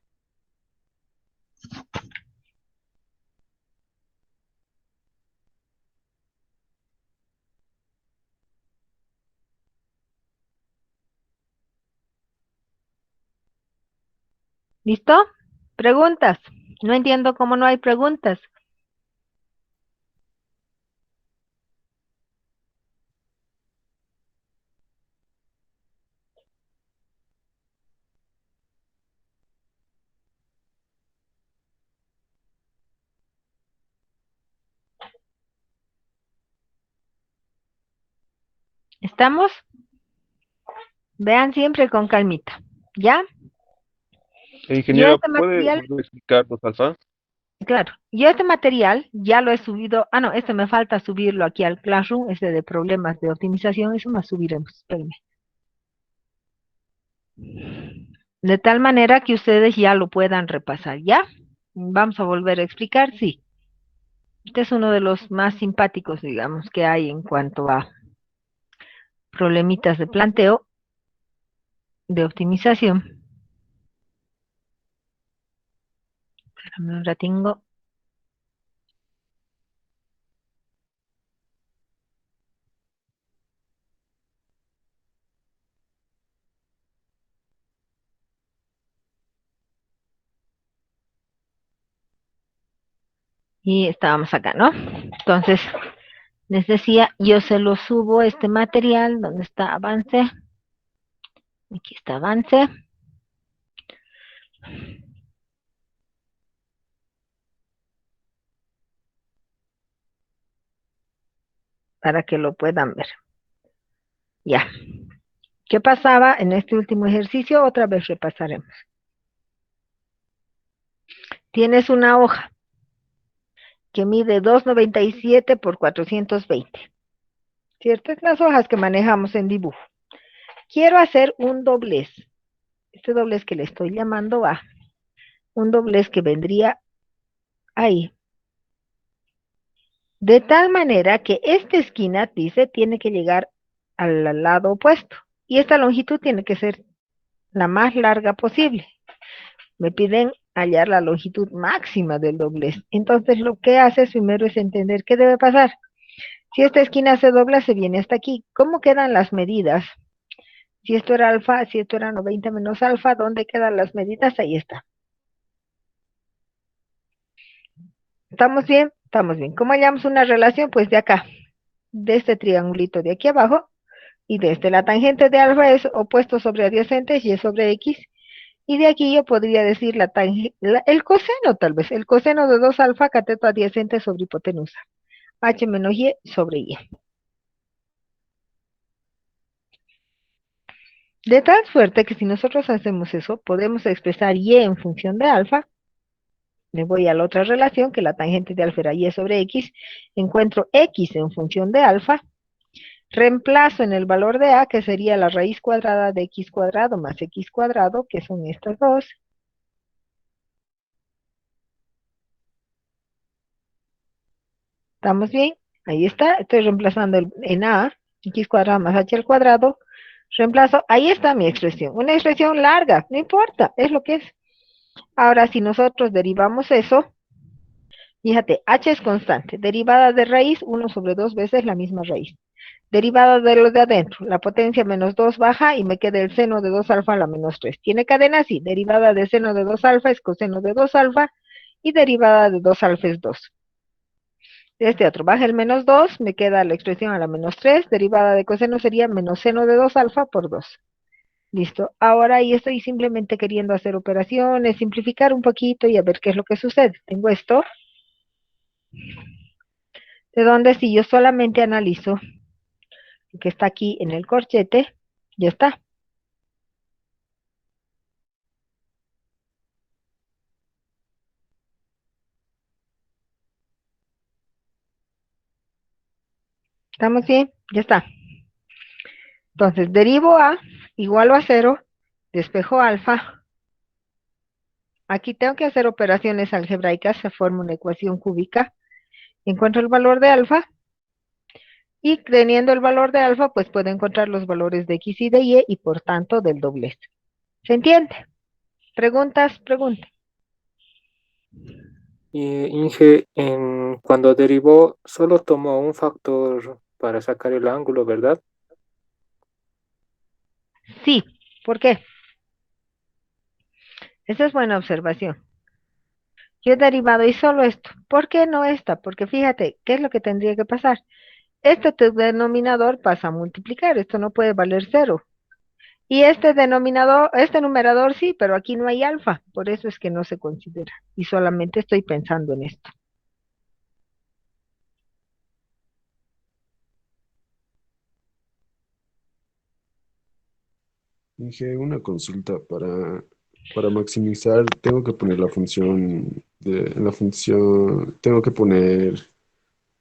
¿Listo? Preguntas. No entiendo cómo no hay preguntas. ¿Estamos? Vean siempre con calmita. ¿Ya? Yo Ingeniero, este ¿puede material, volver a explicar los alfa? claro, yo este material ya lo he subido. Ah, no, este me falta subirlo aquí al Classroom, este de problemas de optimización, eso más subiremos. Espérenme. De tal manera que ustedes ya lo puedan repasar, ¿ya? Vamos a volver a explicar, sí. Este es uno de los más simpáticos, digamos, que hay en cuanto a problemitas de planteo, de optimización. Ahora tengo. Y estábamos acá, ¿no? Entonces, les decía, yo se lo subo este material, ¿dónde está avance? Aquí está avance. Para que lo puedan ver. Ya. ¿Qué pasaba en este último ejercicio? Otra vez repasaremos. Tienes una hoja que mide 2,97 por 420. ¿Cierto? Las hojas que manejamos en dibujo. Quiero hacer un doblez. Este doblez que le estoy llamando A. Un doblez que vendría ahí. De tal manera que esta esquina, dice, tiene que llegar al lado opuesto. Y esta longitud tiene que ser la más larga posible. Me piden hallar la longitud máxima del doblez. Entonces lo que hace primero es entender qué debe pasar. Si esta esquina se dobla, se viene hasta aquí. ¿Cómo quedan las medidas? Si esto era alfa, si esto era 90 menos alfa, ¿dónde quedan las medidas? Ahí está. ¿Estamos bien? Estamos bien. ¿Cómo hallamos una relación? Pues de acá, de este triangulito de aquí abajo, y desde la tangente de alfa es opuesto sobre adyacentes y es sobre x. Y de aquí yo podría decir el coseno tal vez, el coseno de 2 alfa cateto adyacente sobre hipotenusa. H menos Y sobre Y. De tal suerte que si nosotros hacemos eso, podemos expresar Y en función de alfa. Me voy a la otra relación, que la tangente de alfa era Y sobre X. Encuentro X en función de alfa. Reemplazo en el valor de A, que sería la raíz cuadrada de X cuadrado más X cuadrado, que son estas dos. ¿Estamos bien? Ahí está. Estoy reemplazando en A, X cuadrado más H al cuadrado. Reemplazo. Ahí está mi expresión. Una expresión larga. No importa. Es lo que es. Ahora, si nosotros derivamos eso, fíjate, h es constante. Derivada de raíz, 1 sobre 2 veces la misma raíz. Derivada de lo de adentro, la potencia menos 2 baja y me queda el seno de 2 alfa a la menos 3. ¿Tiene cadena? Sí. Derivada de seno de 2 alfa es coseno de 2 alfa y derivada de 2 alfa es 2. Este otro, baja el menos 2, me queda la expresión a la menos 3. Derivada de coseno sería menos seno de 2 alfa por 2. Listo. Ahora ahí estoy simplemente queriendo hacer operaciones, simplificar un poquito y a ver qué es lo que sucede. Tengo esto, de donde si yo solamente analizo lo que está aquí en el corchete, ya está. ¿Estamos bien? Ya está. Entonces, derivo A, igual a 0, despejo alfa. Aquí tengo que hacer operaciones algebraicas, se forma una ecuación cúbica. Encuentro el valor de alfa. Y teniendo el valor de alfa, pues puedo encontrar los valores de x y de y por tanto del doblez. ¿Se entiende? ¿Preguntas? Preguntas. Y Inge, cuando derivó, solo tomó un factor para sacar el ángulo, ¿verdad? Sí. ¿Por qué? Esa es buena observación. Yo he derivado y solo esto. ¿Por qué no esta? Porque fíjate, ¿qué es lo que tendría que pasar? Este denominador pasa a multiplicar, esto no puede valer cero. Y este denominador, este numerador sí, pero aquí no hay alfa, por eso es que no se considera. Y solamente estoy pensando en esto. Dije una consulta para maximizar, tengo que poner la función, tengo que poner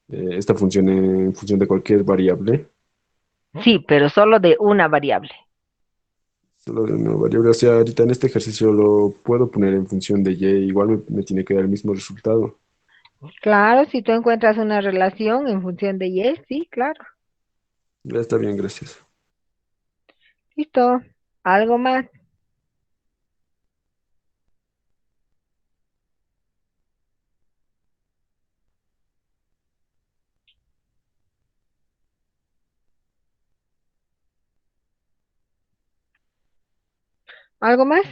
esta función en función de cualquier variable, Sí, pero solo de una variable. solo de una variable. O sea, ahorita en este ejercicio lo puedo poner en función de y, igual me tiene que dar el mismo resultado. Claro, si tú encuentras una relación en función de y, sí, claro. Ya está bien, gracias. Listo. ¿Algo más? ¿Algo más?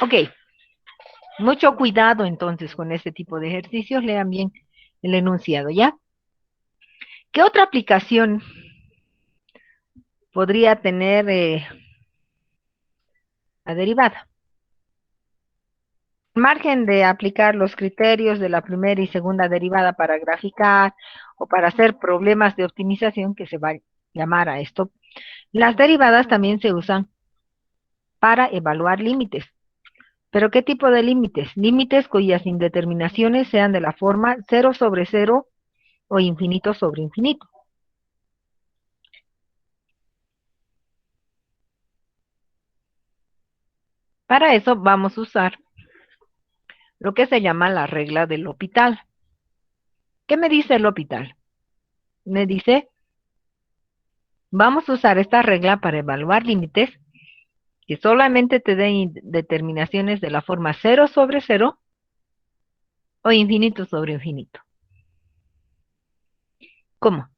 Ok. Mucho cuidado entonces con este tipo de ejercicios. Lean bien el enunciado, ¿ya? ¿Qué otra aplicación podría tener la derivada? Margen de aplicar los criterios de la primera y segunda derivada para graficar o para hacer problemas de optimización, que se va a llamar a esto. Las derivadas también se usan para evaluar límites. ¿Pero qué tipo de límites? Límites cuyas indeterminaciones sean de la forma cero sobre cero o infinito sobre infinito. Para eso vamos a usar lo que se llama la regla del L'Hopital. ¿Qué me dice el L'Hopital? Me dice, vamos a usar esta regla para evaluar límites que solamente te den determinaciones de la forma cero sobre cero o infinito sobre infinito. ¿Cómo?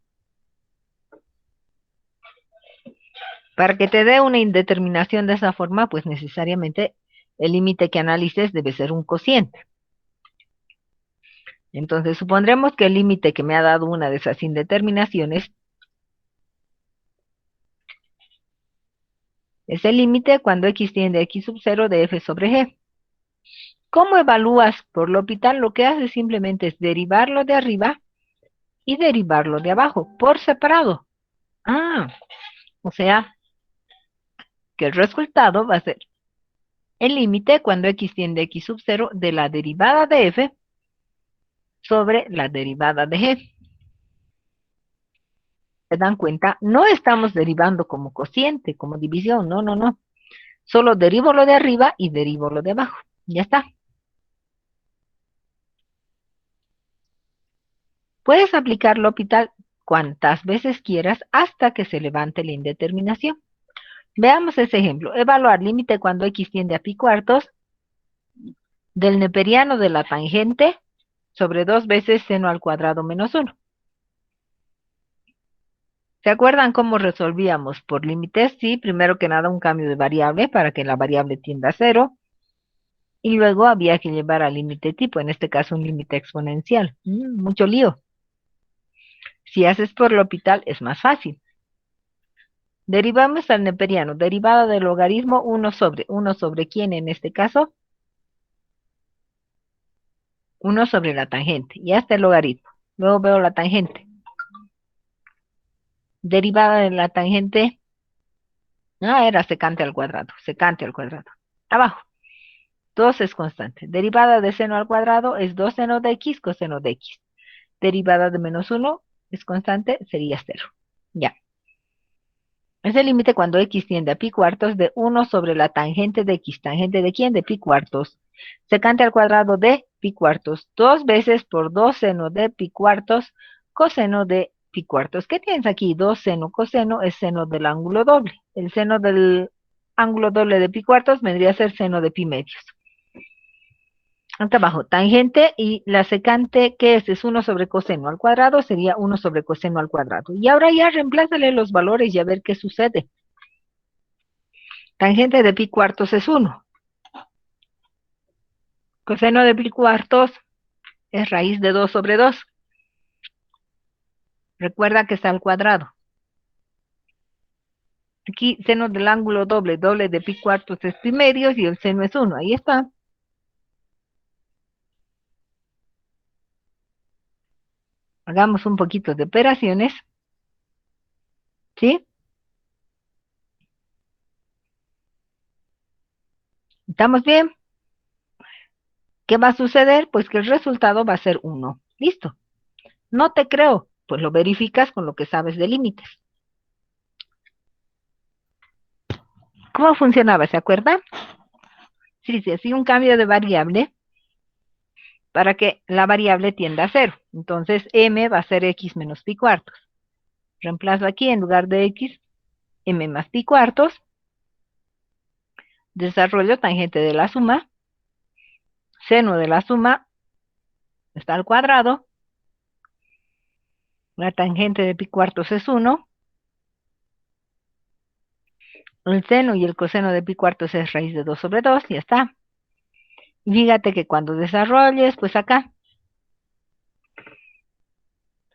Para que te dé una indeterminación de esa forma, pues necesariamente el límite que analices debe ser un cociente. Entonces, supondremos que el límite que me ha dado una de esas indeterminaciones es el límite cuando x tiende a x sub 0 de f sobre g. ¿Cómo evalúas por L'Hopital? Lo que haces simplemente es derivarlo de arriba y derivarlo de abajo, por separado. O sea, que el resultado va a ser el límite cuando x tiende a x sub 0 de la derivada de f sobre la derivada de g. ¿Se dan cuenta? No estamos derivando como cociente, como división, no, no, no. Solo derivo lo de arriba y derivo lo de abajo. Ya está. Puedes aplicar L'Hopital cuantas veces quieras hasta que se levante la indeterminación. Veamos ese ejemplo. Evaluar límite cuando x tiende a pi cuartos del neperiano de la tangente sobre 2 veces seno al cuadrado menos 1. ¿Se acuerdan cómo resolvíamos por límites? Sí, primero que nada un cambio de variable para que la variable tienda a 0. Y luego había que llevar al límite tipo, en este caso un límite exponencial. Mucho lío. Si haces por L'Hopital es más fácil. Derivamos al neperiano, derivada del logaritmo 1 sobre quién en este caso, 1 sobre la tangente, y hasta el logaritmo. Luego veo la tangente. Derivada de la tangente, era secante al cuadrado. Abajo, 2 es constante. Derivada de seno al cuadrado es 2 seno de x coseno de x. Derivada de menos 1 es constante, sería 0. Ya. Es el límite cuando x tiende a pi cuartos de 1 sobre la tangente de x. ¿Tangente de quién? De pi cuartos. Secante al cuadrado de pi cuartos. 2 veces por 2 seno de pi cuartos, coseno de pi cuartos. ¿Qué tienes aquí? 2 seno coseno es seno del ángulo doble. El seno del ángulo doble de pi cuartos vendría a ser seno de pi medios. Acá abajo, tangente y la secante, ¿qué es? Es 1 sobre coseno al cuadrado, sería 1 sobre coseno al cuadrado. Y ahora ya reemplázale los valores y a ver qué sucede. Tangente de pi cuartos es 1. Coseno de pi cuartos es raíz de 2 sobre 2. Recuerda que está al cuadrado. Aquí seno del ángulo doble, doble de pi cuartos es pi medios y el seno es 1. Ahí está. Hagamos un poquito de operaciones. ¿Sí? ¿Estamos bien? ¿Qué va a suceder? Pues que el resultado va a ser 1. Listo. No te creo. Pues lo verificas con lo que sabes de límites. ¿Cómo funcionaba? ¿Se acuerda? Sí, se hacía un cambio de variable para que la variable tienda a 0. Entonces, m va a ser x menos pi cuartos. Reemplazo aquí en lugar de x, m más pi cuartos. Desarrollo tangente de la suma. Seno de la suma está al cuadrado. La tangente de pi cuartos es 1. El seno y el coseno de pi cuartos es raíz de 2 sobre 2. Ya está. Fíjate que cuando desarrolles, pues acá,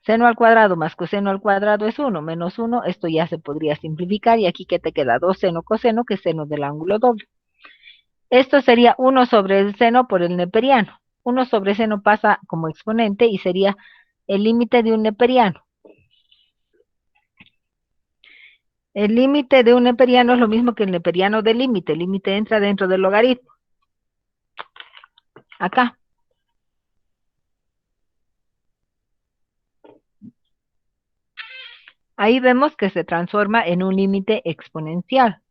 seno al cuadrado más coseno al cuadrado es 1, menos 1, esto ya se podría simplificar, y aquí que te queda 2 seno coseno, que es seno del ángulo doble. Esto sería 1 sobre el seno por el neperiano. 1 sobre seno pasa como exponente y sería el límite de un neperiano. El límite de un neperiano es lo mismo que el neperiano del límite. El límite entra dentro del logaritmo. Acá. Ahí vemos que se transforma en un límite exponencial.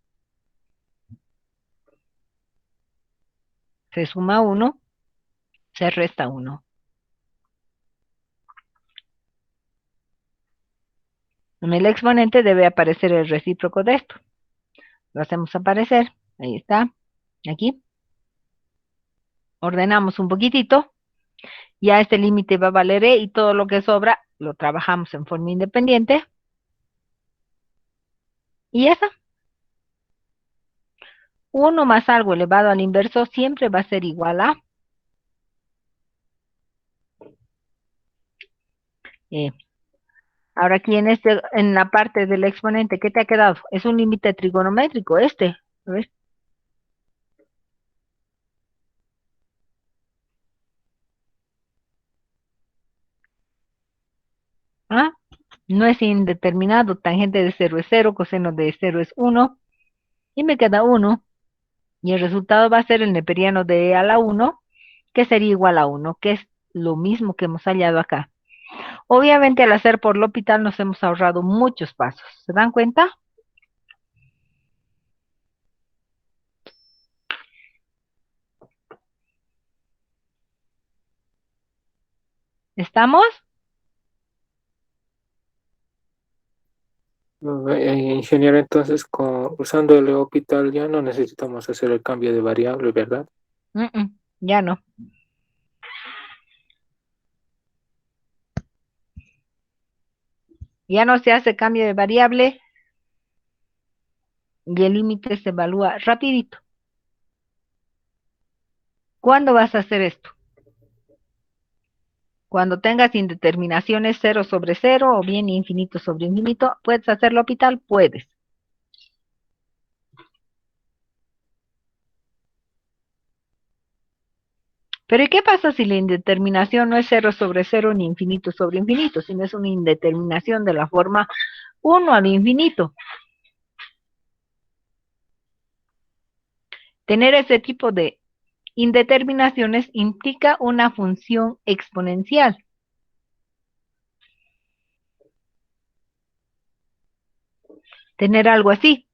Se suma 1, se resta 1. En el exponente debe aparecer el recíproco de esto. Lo hacemos aparecer. Ahí está. Aquí. Ordenamos un poquitito. Ya este límite va a valer E y todo lo que sobra lo trabajamos en forma independiente. Y ya está. 1 más algo elevado al inverso siempre va a ser igual a E. Ahora aquí en la parte del exponente, ¿qué te ha quedado? Es un límite trigonométrico este. A ver. ¿Ah? No es indeterminado. Tangente de 0 es 0, coseno de 0 es 1. Y me queda 1. Y el resultado va a ser el neperiano de E a la 1, que sería igual a 1, que es lo mismo que hemos hallado acá. Obviamente al hacer por L'Hopital nos hemos ahorrado muchos pasos. ¿Se dan cuenta? ¿Estamos? Ingeniero, entonces usando el L'Hopital ya no necesitamos hacer el cambio de variable, ¿verdad? Ya no. Ya no se hace cambio de variable y el límite se evalúa rapidito. ¿Cuándo vas a hacer esto? Cuando tengas indeterminaciones 0 sobre 0 o bien infinito sobre infinito, ¿puedes hacer L'Hopital? Puedes. Pero ¿y qué pasa si la indeterminación no es 0 sobre 0 ni infinito sobre infinito, sino es una indeterminación de la forma 1 al infinito? Tener ese tipo de indeterminaciones implica una función exponencial. tener algo así.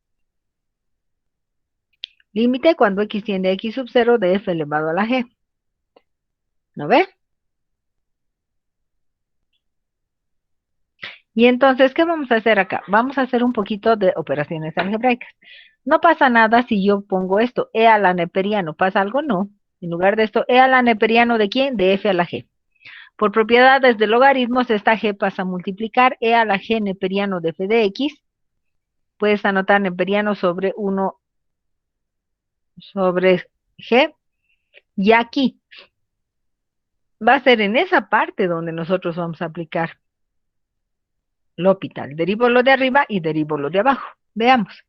Límite cuando x tiende a x sub 0 de f elevado a la g. ¿No ve? Y entonces, ¿qué vamos a hacer acá? Vamos a hacer un poquito de operaciones algebraicas. No pasa nada si yo pongo esto, e a la neperiano. ¿Pasa algo? No. En lugar de esto, e a la neperiano ¿de quién? De f a la g. Por propiedades de logaritmos, esta g pasa a multiplicar e a la g neperiano de f de x. Puedes anotar neperiano sobre 1 sobre g. Y aquí va a ser en esa parte donde nosotros vamos a aplicar L'Hopital. Derivo lo de arriba y derivo lo de abajo. Veamos.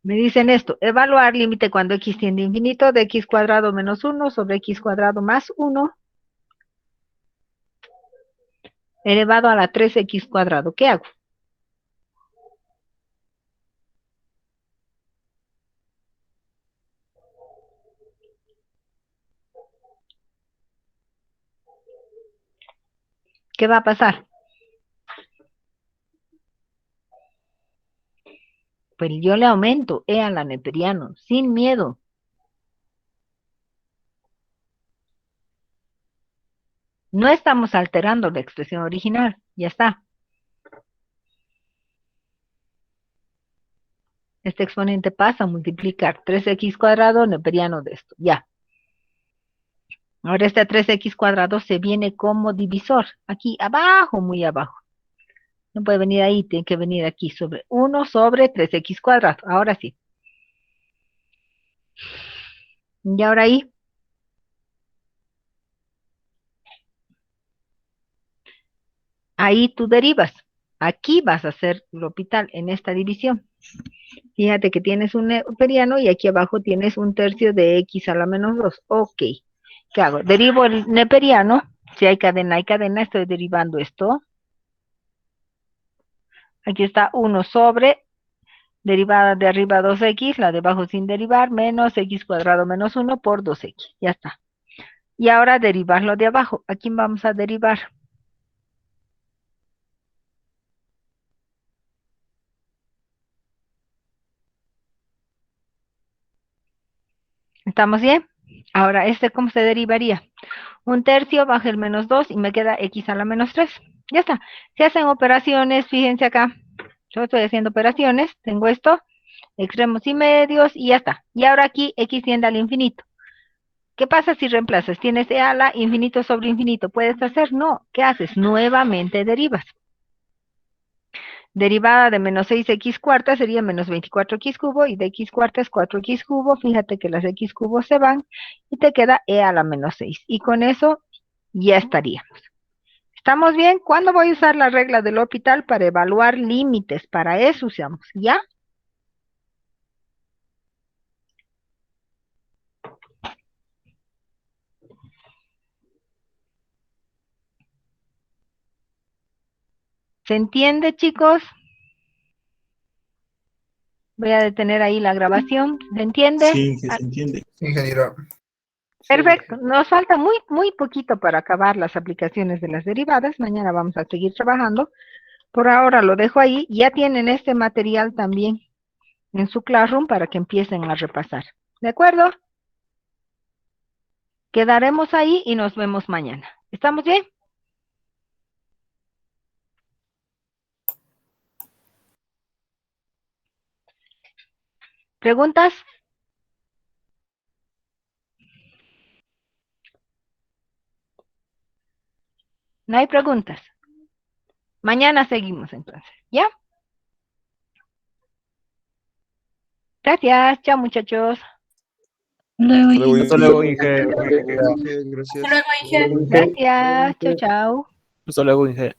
Me dicen esto, evaluar límite cuando x tiende a infinito de x cuadrado menos 1 sobre x cuadrado más 1 elevado a la 3x cuadrado. ¿Qué hago? ¿Qué va a pasar? Pues yo le aumento e a la neperiano, sin miedo. No estamos alterando la expresión original, ya está. Este exponente pasa a multiplicar 3x cuadrado neperiano de esto, ya. Ahora este 3x cuadrado se viene como divisor, aquí abajo, muy abajo. No puede venir ahí, tiene que venir aquí sobre 1 sobre 3x cuadrado. Ahora sí. Y ahora ahí. Ahí tú derivas. Aquí vas a hacer L'Hopital en esta división. Fíjate que tienes un neperiano y aquí abajo tienes un tercio de x a la menos 2. Ok. ¿Qué hago? Derivo el neperiano. Si hay cadena, estoy derivando esto. Aquí está 1 sobre derivada de arriba 2x, la de abajo sin derivar, menos x cuadrado menos 1 por 2x. Ya está. Y ahora derivar lo de abajo. ¿A quién vamos a derivar? ¿Estamos bien? Ahora, ¿cómo se derivaría? Un tercio baja el menos 2 y me queda x a la menos 3. Ya está. Se hacen operaciones, fíjense acá. Yo estoy haciendo operaciones, tengo esto, extremos y medios y ya está. Y ahora aquí x tiende al infinito. ¿Qué pasa si reemplazas? Tienes e a la infinito sobre infinito. ¿Puedes hacer? No. ¿Qué haces? Nuevamente derivas. Derivada de menos 6x cuarta sería menos 24x cubo y de x cuarta es 4x cubo. Fíjate que las x cubos se van y te queda e a la menos 6. Y con eso ya estaríamos. ¿Estamos bien? ¿Cuándo voy a usar la regla del L'Hopital para evaluar límites? Para eso usamos, ¿ya? ¿Se entiende, chicos? Voy a detener ahí la grabación. ¿Se entiende? Sí, que se entiende. Ingeniero. Perfecto. Nos falta muy, muy poquito para acabar las aplicaciones de las derivadas. Mañana vamos a seguir trabajando. Por ahora lo dejo ahí. Ya tienen este material también en su Classroom para que empiecen a repasar. ¿De acuerdo? Quedaremos ahí y nos vemos mañana. ¿Estamos bien? ¿Preguntas? No hay preguntas. Mañana seguimos entonces. ¿Ya? Gracias. Chao, muchachos. Hasta luego, Inge. Inge. Gracias. Gracias. Gracias. Chao, chao. Hasta luego, Inge.